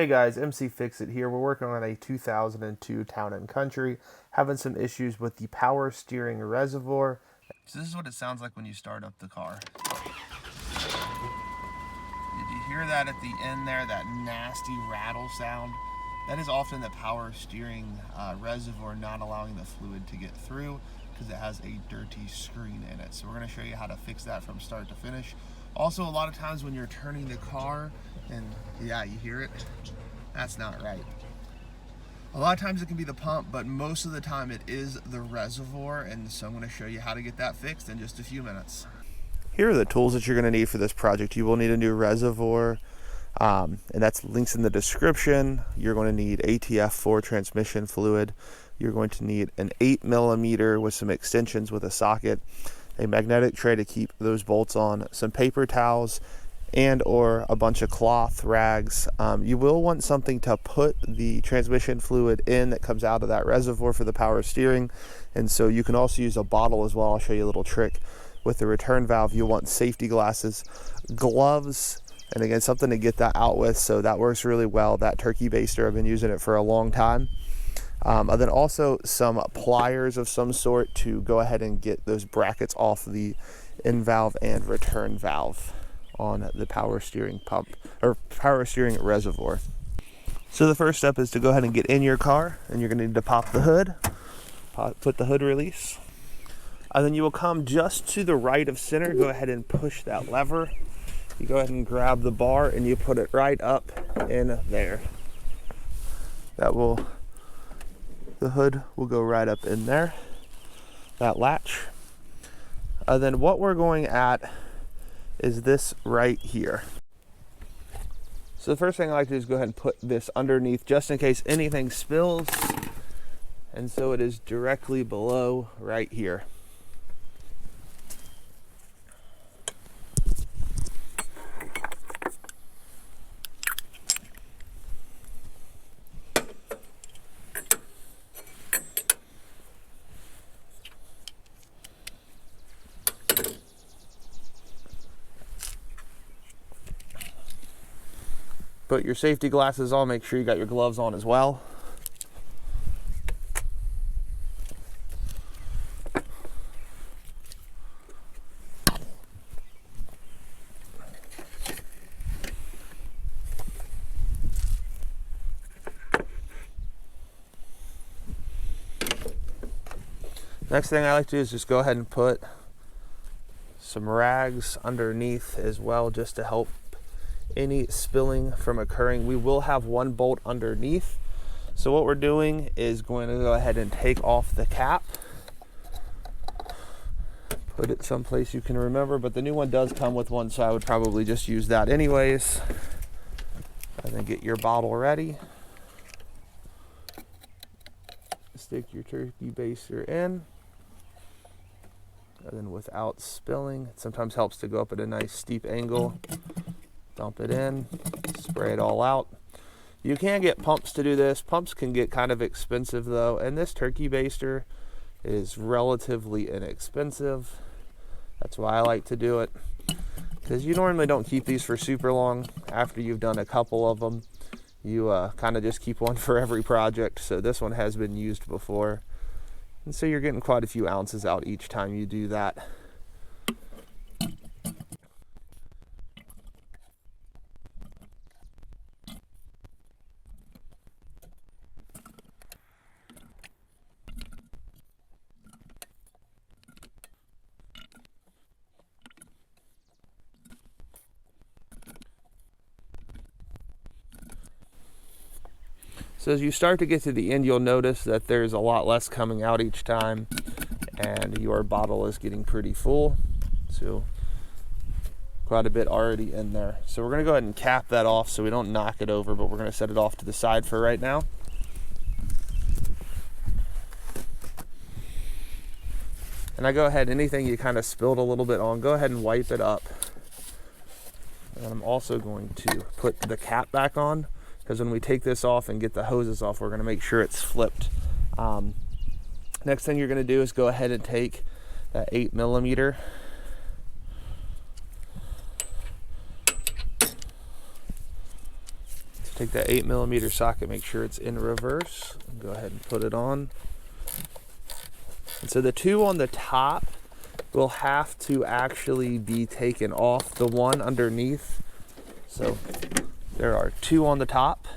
Hey guys, mcfixit here. We're working on a 2002 Town and Country, having some issues with the power steering reservoir. So this is what it sounds like when you start up the car. Did you hear that at the end there, that nasty rattle sound? That is often the power steering reservoir not allowing the fluid to get through because it has a dirty screen in it. So we're going to show you how to fix that from start to finish. Also, a lot of times when you're turning the car, and yeah, you hear it, that's not right. A lot of times it can be the pump, but most of the time it is the reservoir, and so I'm going to show you how to get that fixed in just a few minutes. Here are the tools that you're going to need for this project. You will need a new reservoir, and that's links in the description. You're going to need ATF4 transmission fluid. You're going to need an 8mm with some extensions with a socket, a magnetic tray to keep those bolts on, some paper towels, and or a bunch of cloth rags. You will want something to put the transmission fluid in that comes out of that reservoir for the power steering, and so you can also use a bottle as well. I'll show you a little trick with the return valve. You'll want safety glasses, gloves, and again something to get that out with, so that works really well. That turkey baster, I've been using it for a long time. And then also some pliers of some sort to go ahead and get those brackets off the in valve and return valve on the power steering pump or power steering reservoir. So the first step is to go ahead and get in your car, and you're going to need to pop the hood, put the hood release, and then you will come just to the right of center. Go ahead and push that lever. You go ahead and grab the bar and you put it right up in there. The hood will go right up in there, that latch. Then what we're going at is this right here. So the first thing I like to do is go ahead and put this underneath just in case anything spills. And so it is directly below right here. Put your safety glasses on, make sure you got your gloves on as well. Next thing I like to do is just go ahead and put some rags underneath as well, just to help any spilling from occurring. We will have one bolt underneath, so what we're doing is going to go ahead and take off the cap, put it someplace you can remember, but the new one does come with one, so I would probably just use that anyways. And then get your bottle ready, stick your turkey baster in, and then without spilling, it sometimes helps to go up at a nice steep angle. Dump it in, spray it all out. You can get pumps to do this. Pumps can get kind of expensive though, and this turkey baster is relatively inexpensive. That's why I like to do it, because you normally don't keep these for super long. After you've done a couple of them, you kind of just keep one for every project. So this one has been used before, and so you're getting quite a few ounces out each time you do that. So as you start to get to the end, you'll notice that there's a lot less coming out each time, and your bottle is getting pretty full. So quite a bit already in there. So we're going to go ahead and cap that off so we don't knock it over, but we're going to set it off to the side for right now. And I go ahead, anything you kind of spilled a little bit on, go ahead and wipe it up. And I'm also going to put the cap back on, because when we take this off and get the hoses off, we're going to make sure it's flipped. Next thing you're going to do is go ahead and take that 8mm Take that 8mm socket, make sure it's in reverse, and go ahead and put it on. And so the two on the top will have to actually be taken off. The one underneath, so there are two on the top,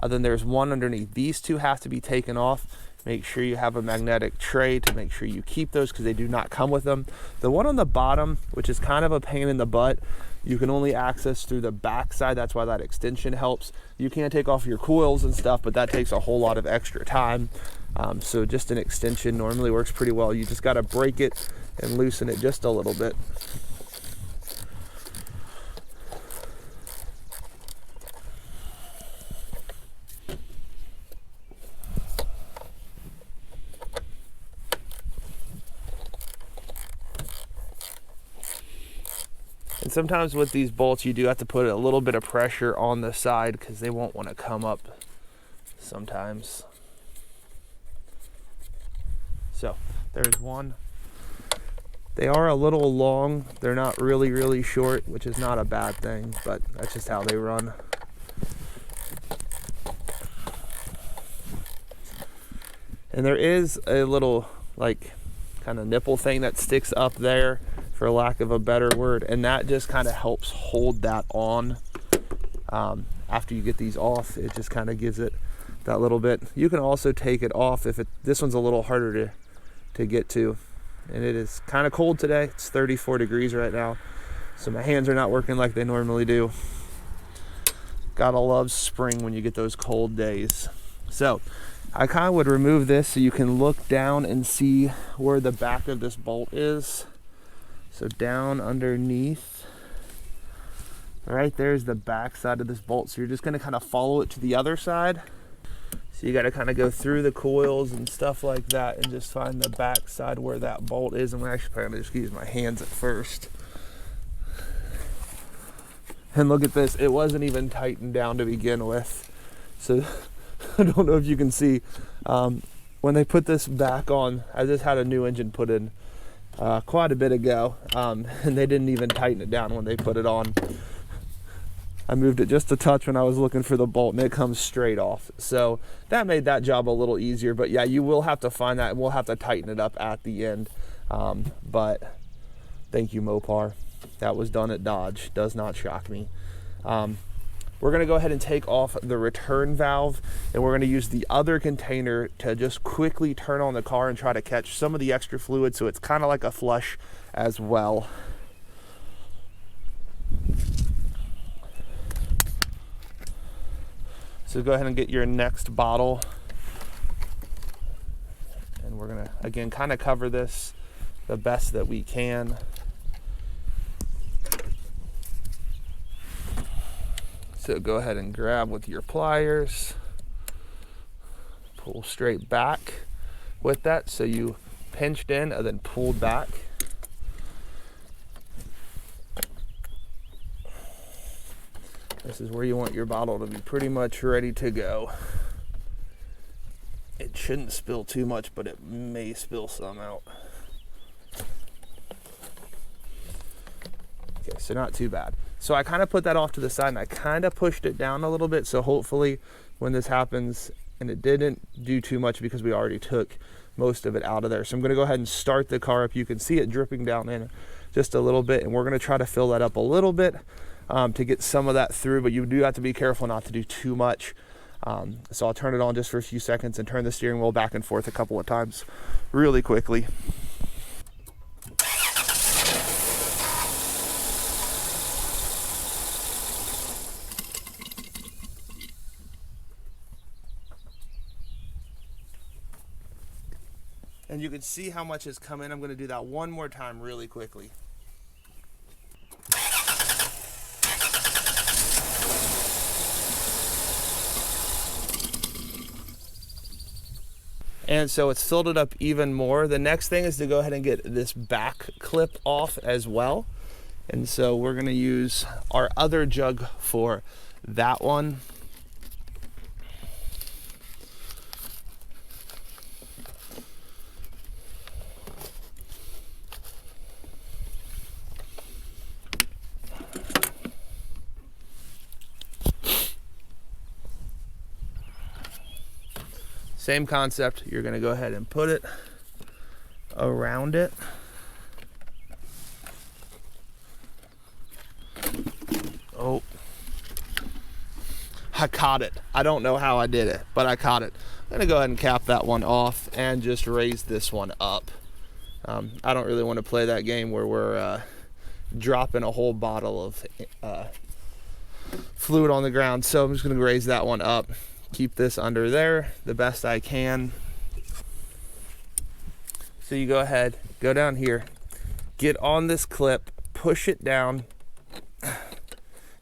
then there's one underneath. These two have to be taken off. Make sure you have a magnetic tray to make sure you keep those, because they do not come with them. The one on the bottom, which is kind of a pain in the butt, you can only access through the back side. That's why that extension helps. You can take off your coils and stuff, but that takes a whole lot of extra time. So just an extension normally works pretty well. You just got to break it and loosen it just a little bit. And sometimes with these bolts, you do have to put a little bit of pressure on the side because they won't want to come up sometimes. So there's one. They are a little long. They're not really short, which is not a bad thing, but that's just how they run. And there is a little like kind of nipple thing that sticks up there, for lack of a better word, and that just kind of helps hold that on. After you get these off, it just kind of gives it that little bit. You can also take it off if this one's a little harder to get to, and it is kind of cold today. It's 34 degrees right now, so my hands are not working like they normally do. Gotta love spring when you get those cold days. So I kind of would remove this so you can look down and see where the back of this bolt is. So down underneath, right there's the back side of this bolt. So you're just going to kind of follow it to the other side. So you got to kind of go through the coils and stuff like that and just find the back side where that bolt is. I'm actually probably going to just use my hands at first. And look at this, it wasn't even tightened down to begin with. So I don't know if you can see, when they put this back on, I just had a new engine put in quite a bit ago, and they didn't even tighten it down when they put it on. I moved it just a touch when I was looking for the bolt, and it comes straight off. So that made that job a little easier, but yeah, you will have to find that, and we'll have to tighten it up at the end. But thank you, Mopar. That was done at Dodge. Does not shock me. We're going to go ahead and take off the return valve, and we're going to use the other container to just quickly turn on the car and try to catch some of the extra fluid, so it's kind of like a flush as well. So go ahead and get your next bottle, and we're going to again kind of cover this the best that we can. So go ahead and grab with your pliers, pull straight back with that, so you pinched in and then pulled back. This is where you want your bottle to be pretty much ready to go. It shouldn't spill too much, but it may spill some out. Okay, so not too bad. So I kind of put that off to the side, and I kind of pushed it down a little bit, so hopefully when this happens, and it didn't do too much because we already took most of it out of there. So I'm going to go ahead and start the car up. You can see it dripping down in just a little bit, and we're going to try to fill that up a little bit to get some of that through, but you do have to be careful not to do too much. So I'll turn it on just for a few seconds and turn the steering wheel back and forth a couple of times really quickly. And you can see how much has come in. I'm going to do that one more time really quickly. And so it's filled it up even more. The next thing is to go ahead and get this back clip off as well. And so we're going to use our other jug for that one. Same concept, you're gonna go ahead and put it around it. Oh, I caught it. I don't know how I did it, but I caught it. I'm gonna go ahead and cap that one off and just raise this one up. I don't really want to play that game where we're dropping a whole bottle of fluid on the ground, so I'm just gonna raise that one up, keep this under there the best I can. So you go ahead, go down here, get on this clip, push it down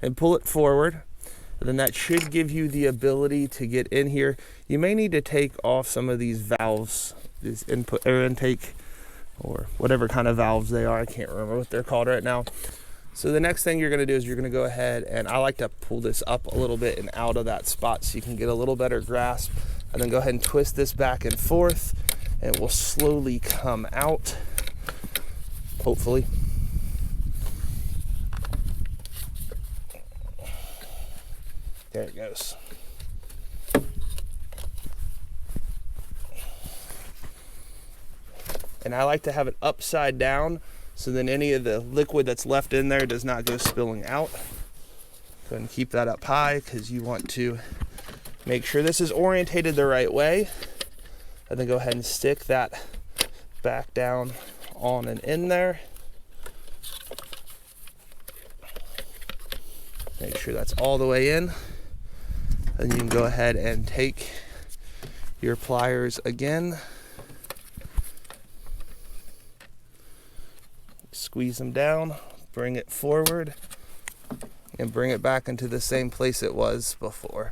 and pull it forward, and then that should give you the ability to get in here. You may need to take off some of these valves, these input or intake or whatever kind of valves they are. I can't remember what they're called right now. So the next thing you're gonna do is you're gonna go ahead, and I like to pull this up a little bit and out of that spot so you can get a little better grasp, and then go ahead and twist this back and forth, and it will slowly come out, hopefully. There it goes. And I like to have it upside down so then any of the liquid that's left in there does not go spilling out. Go ahead and keep that up high because you want to make sure this is orientated the right way. And then go ahead and stick that back down on and in there. Make sure that's all the way in. And you can go ahead and take your pliers again, squeeze them down, bring it forward, and bring it back into the same place it was before.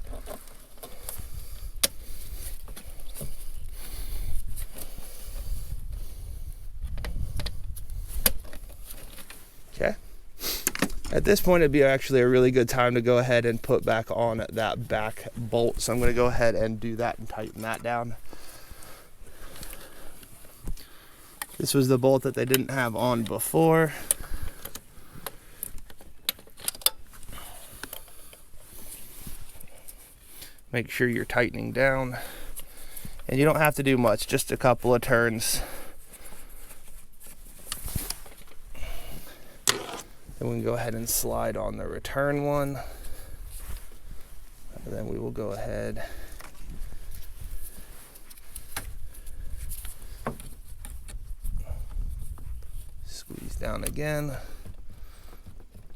Okay. At this point, it'd be actually a really good time to go ahead and put back on that back bolt. So I'm going to go ahead and do that and tighten that down. This was the bolt that they didn't have on before. Make sure you're tightening down. And you don't have to do much, just a couple of turns. And we can go ahead and slide on the return one. And then we will go ahead squeeze down again.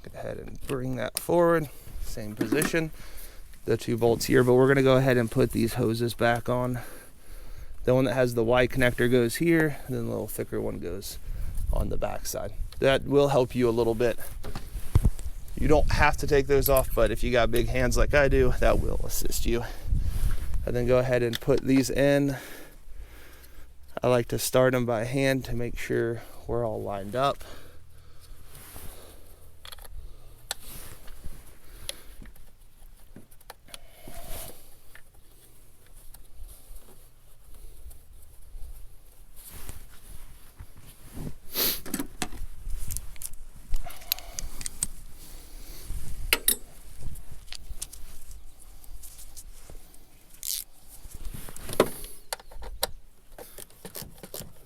Go ahead and bring that forward. Same position. The two bolts here, but we're going to go ahead and put these hoses back on. The one that has the Y connector goes here, and then the little thicker one goes on the back side. That will help you a little bit. You don't have to take those off, but if you got big hands like I do, that will assist you. And then go ahead and put these in. I like to start them by hand to make sure we're all lined up.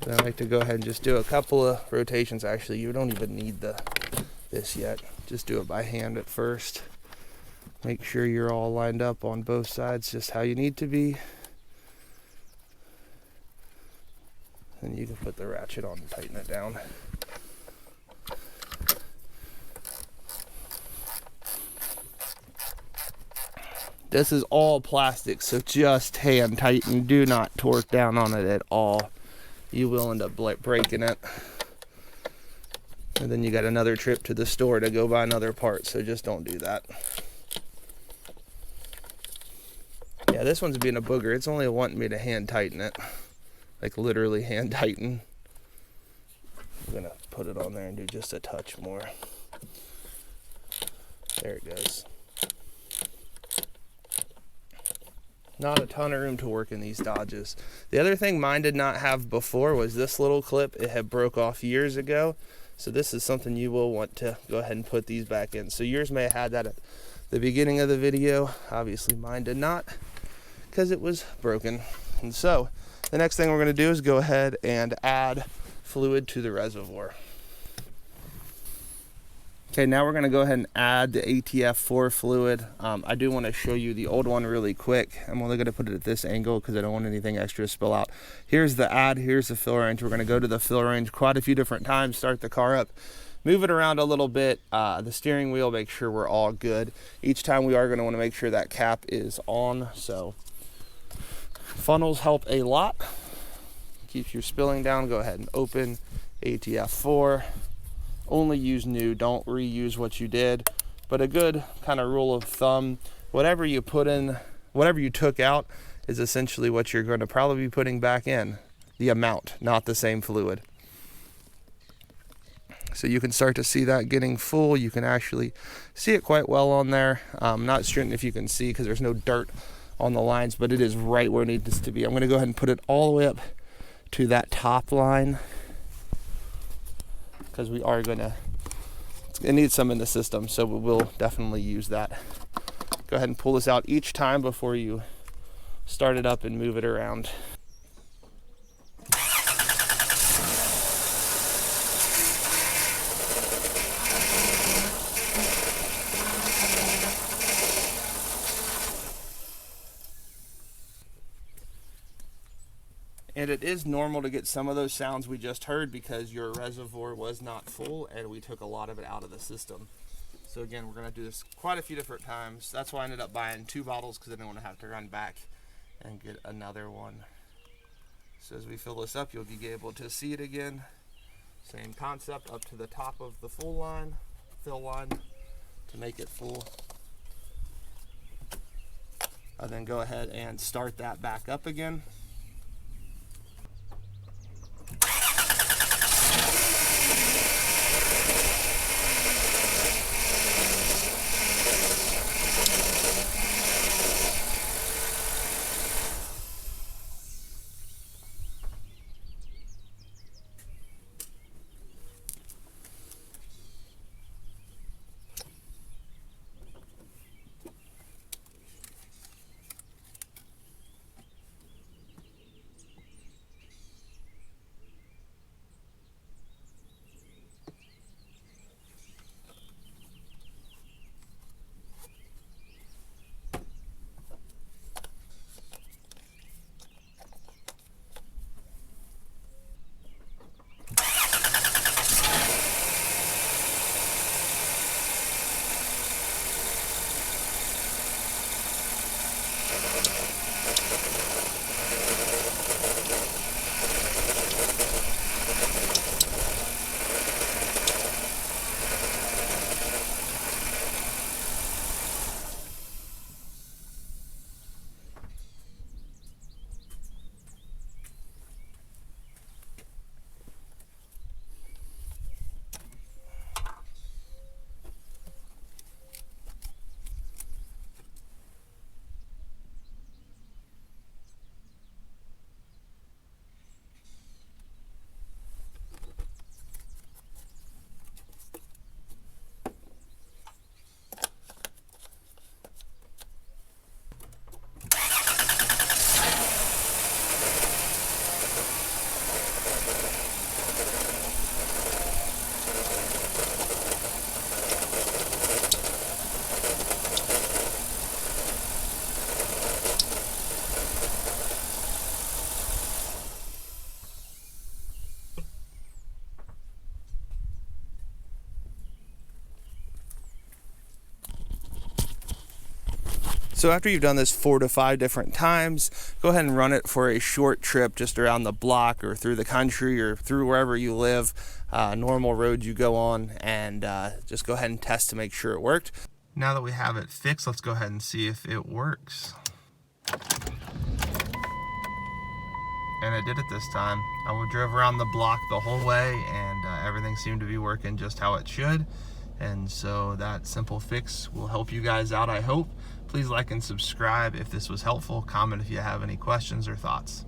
Then I like to go ahead and just do a couple of rotations. Actually, you don't even need this yet. Just do it by hand at first. Make sure you're all lined up on both sides just how you need to be. Then you can put the ratchet on and tighten it down. This is all plastic, so just hand tighten. Do not torque down on it at all. You will end up breaking it. And then you got another trip to the store to go buy another part, so just don't do that. Yeah, this one's being a booger. It's only wanting me to hand tighten it. Like literally hand tighten. I'm gonna put it on there and do just a touch more. There it goes. Not a ton of room to work in these Dodges. The other thing mine did not have before was this little clip. It had broke off years ago. So this is something you will want to go ahead and put these back in. So yours may have had that at the beginning of the video. Obviously mine did not, because it was broken And so the next thing we're going to do is go ahead and add fluid to the reservoir. Okay, now we're going to go ahead and add the ATF4 fluid. I do want to show you the old one really quick. I'm only going to put it at this angle because I don't want anything extra to spill out. Here's the add, here's the fill range. We're going to go to the fill range quite a few different times, start the car up, move it around a little bit, the steering wheel, make sure we're all good. Each time we are going to want to make sure that cap is on. So funnels help a lot. Keeps your spilling down. Go ahead and open ATF4. Only use new, don't reuse what you did. But a good kind of rule of thumb, whatever you put in, whatever you took out is essentially what you're going to probably be putting back in. The amount, not the same fluid. So you can start to see that getting full. You can actually see it quite well on there. Not certain if you can see because there's no dirt on the lines, but it is right where it needs to be. I'm going to go ahead and put it all the way up to that top line, because we are gonna, it needs some in the system, so we will definitely use that. Go ahead and pull this out each time before you start it up and move it around. And it is normal to get some of those sounds we just heard because your reservoir was not full and we took a lot of it out of the system. So again, we're going to do this quite a few different times. That's why I ended up buying 2 bottles, because I didn't want to have to run back and get another one. So as we fill this up, you'll be able to see it again. Same concept, up to the top of the full line, fill line, to make it full. And then go ahead and start that back up again. So after you've done this 4 to 5 different times, go ahead and run it for a short trip just around the block or through the country or through wherever you live, normal roads you go on, and just go ahead and test to make sure it worked. Now that we have it fixed, let's go ahead and see if it works. And it did it this time. I drove around the block the whole way, and everything seemed to be working just how it should. And so that simple fix will help you guys out, I hope. Please like and subscribe if this was helpful. Comment if you have any questions or thoughts.